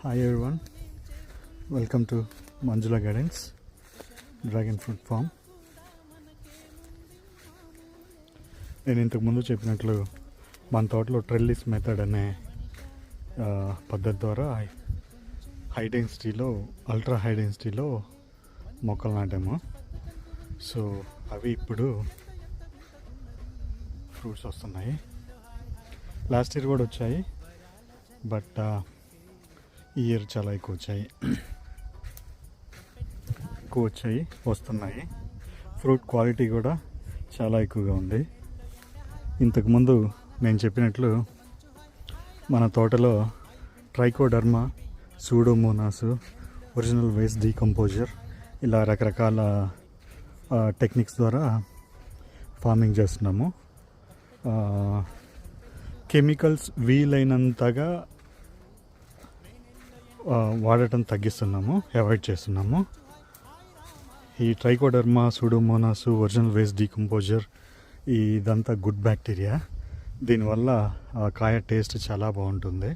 Hi everyone, welcome to Manjula gardens dragon fruit form. నేను ఇంతకుముందు చెప్పినట్లు మన తోటలో ట్రెల్లిస్ మెథడ్ అనే పద్ధతి ద్వారా హై డెన్సిటీలో, అల్ట్రా హై డెన్సిటీలో మొక్కలు నాటాము. సో అవి ఇప్పుడు ఫ్రూట్స్ వస్తున్నాయి. లాస్ట్ ఇయర్ కూడా వచ్చాయి, బట్ ఈ ఇయర్ చాలా ఎక్కువ వచ్చాయి వస్తున్నాయి. ఫ్రూట్ క్వాలిటీ కూడా చాలా ఎక్కువగా ఉంది. ఇంతకుముందు నేను చెప్పినట్లు మన తోటలో trichoderma, Pseudomonas, original waste decomposer ఇలా రకరకాల టెక్నిక్స్ ద్వారా ఫార్మింగ్ చేస్తున్నాము. కెమికల్స్ వీలైనంతగా వాడటం తగ్గిస్తున్నాము, అవాయిడ్ చేస్తున్నాము. ఈ trichoderma, Pseudomonas, original waste decomposer ఇదంతా గుడ్ బ్యాక్టీరియా. దీనివల్ల కాయ టేస్ట్ చాలా బాగుంటుంది.